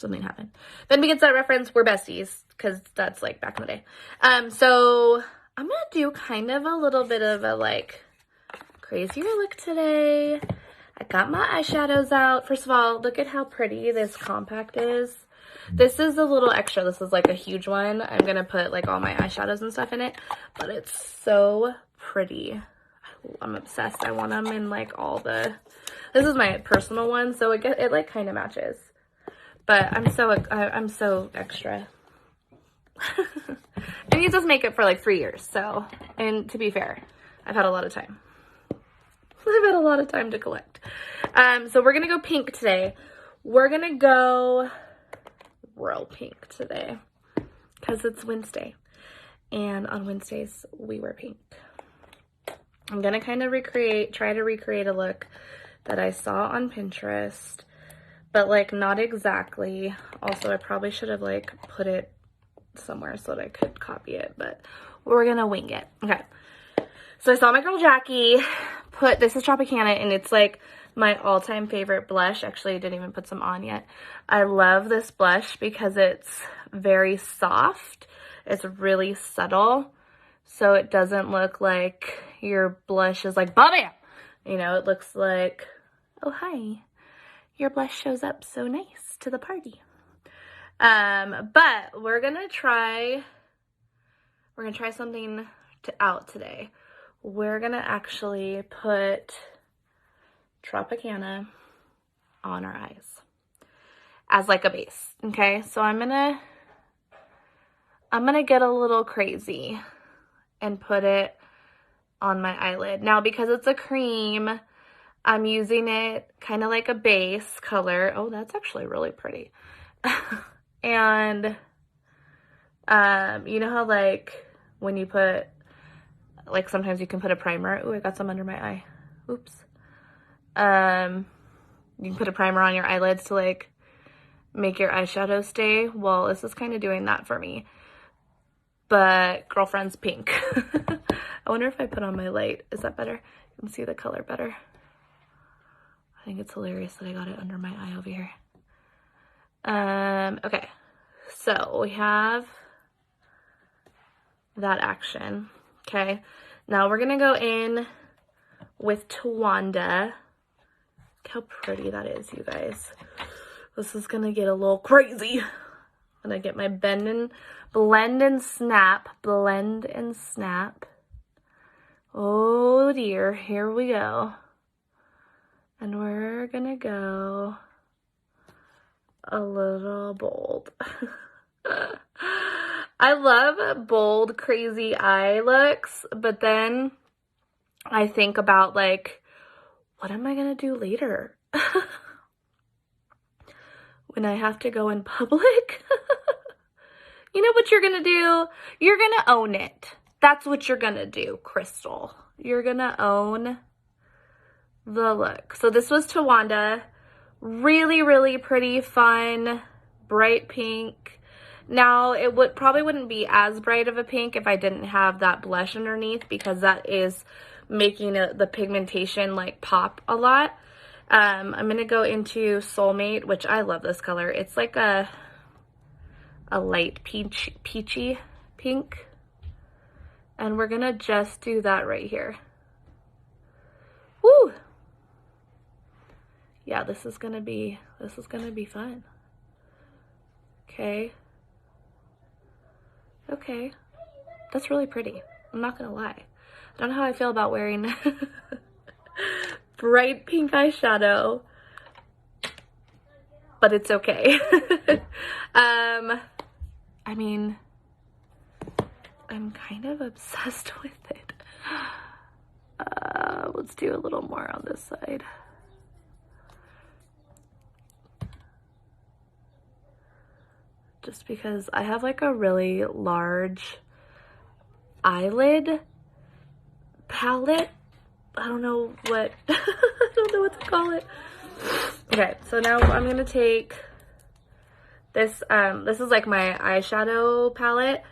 something happened. If anybody gets that reference, we're besties, because that's like back in the day. So I'm gonna do kind of a little bit of a like crazier look today. I got my eyeshadows out. First of all, look at how pretty this compact is. This is a little extra. This is like a huge one. I'm gonna put like all my eyeshadows and stuff in it, but it's so pretty. I'm obsessed. I want them in like all the, this is my personal one, so it like kind of matches. But I'm so extra. I used this makeup for like 3 years, so, and to be fair, I've had a lot of time. I've had a lot of time to collect. So we're gonna go pink today. We're gonna go real pink today because it's Wednesday, and on Wednesdays we wear pink. I'm gonna kind of try to recreate a look that I saw on Pinterest, but like not exactly. Also, I probably should have like put it somewhere so that I could copy it, but we're gonna wing it. Okay, so I saw my girl Jackie put, this is Tropicana, and it's like my all-time favorite blush. Actually, I didn't even put some on yet. I love this blush because it's very soft. It's really subtle, so it doesn't look like your blush is like bam. You know, it looks like, oh hi, your blush shows up so nice to the party. But we're gonna try something out today. We're gonna actually put Tropicana on our eyes as like a base. Okay, so I'm gonna get a little crazy and put it on my eyelid. Now, because it's a cream, I'm using it kind of like a base color. Oh, that's actually really pretty. And you know how like when you put, like sometimes you can put a primer. Oh, I got some under my eye. Oops. You can put a primer on your eyelids to like make your eyeshadow stay. Well, this is kind of doing that for me, but girlfriend's pink. I wonder if I put on my light, is that better? You can see the color better. I think it's hilarious that I got it under my eye over here. Okay, so we have that action. Okay, now we're gonna go in with Tawanda. Look how pretty that is, you guys. This is gonna get a little crazy. I'm gonna get my blend and snap. Oh dear, here we go. And we're gonna go a little bold. I love bold, crazy eye looks, but then I think about like, what am I gonna do later? When I have to go in public? You know what you're gonna do? You're gonna own it. That's what you're gonna do, Krystal. You're gonna own the look. So this was Tawanda. Really, really pretty, fun, bright pink. Now, it probably wouldn't be as bright of a pink if I didn't have that blush underneath, because that is making the pigmentation like pop a lot. I'm gonna go into Soulmate, which I love this color. It's like a light peachy pink. And we're gonna just do that right here. Woo! Yeah, this is gonna be fun. Okay. Okay. That's really pretty. I'm not gonna lie. I don't know how I feel about wearing bright pink eyeshadow, but it's okay. I mean, I'm kind of obsessed with it. Let's do a little more on this side. Just because I have like a really large eyelid palette. I don't know what, I don't know what to call it. Okay, so now I'm gonna take this, this is like my eyeshadow palette.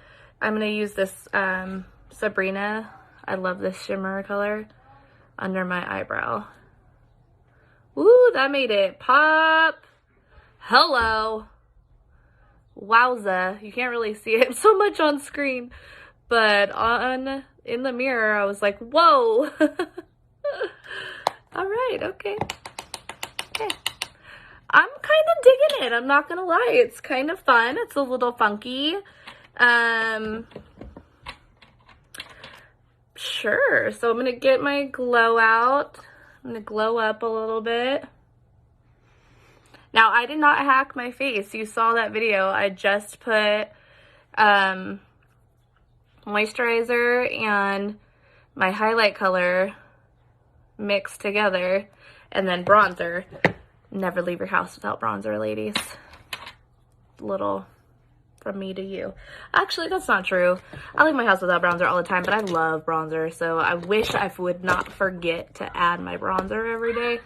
I'm gonna use this Sabrina, I love this shimmer color, under my eyebrow. Ooh, that made it pop. Hello. Wowza. You can't really see it so much on screen. But in the mirror, I was like, whoa. All right, okay. Okay. I'm kind of digging it. I'm not going to lie. It's kind of fun. It's a little funky. Sure. So I'm going to get my glow out. I'm going to glow up a little bit. Now, I did not hack my face. You saw that video. I just put moisturizer and my highlight color mixed together, and then bronzer. Never leave your house without bronzer, ladies. Little from me to you. Actually, that's not true. I leave my house without bronzer all the time, but I love bronzer, so I wish I would not forget to add my bronzer every day,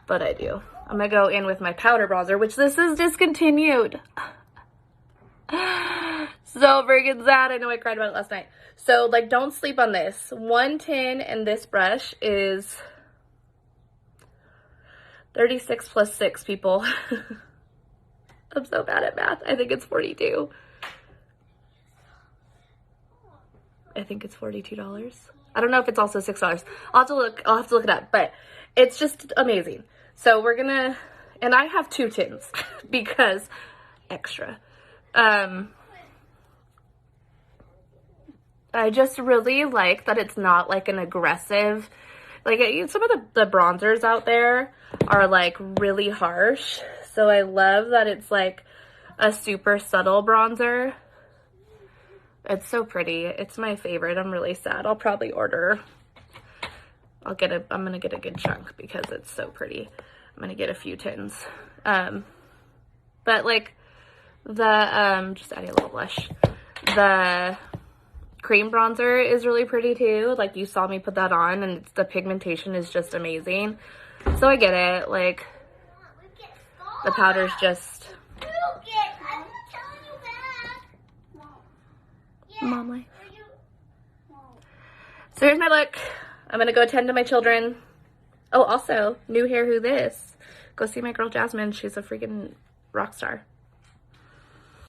but I do. I'm gonna go in with my powder bronzer, which this is discontinued. So freaking sad. I know I cried about it last night. So, like, don't sleep on this. 110 and this brush is 36 plus 6, people. I'm so bad at math. I think it's 42. I think it's $42. I don't know if it's also $6. I'll have to look it up, but it's just amazing. So we're gonna, and I have 2 tins because extra. I just really like that it's not like an aggressive, like some of the bronzers out there are like really harsh. So I love that it's like a super subtle bronzer. It's so pretty. It's my favorite. I'm really sad. I'll probably order. I'm gonna get a good chunk because it's so pretty. I'm gonna get a few tins. But like the just adding a little blush. The cream bronzer is really pretty too. Like, you saw me put that on, and the pigmentation is just amazing. So I get it. Like, the powder's just mom life. So here's my look. I'm gonna go attend to my children. Oh, also, new hair, who this? Go see my girl Jasmine. She's a freaking rock star.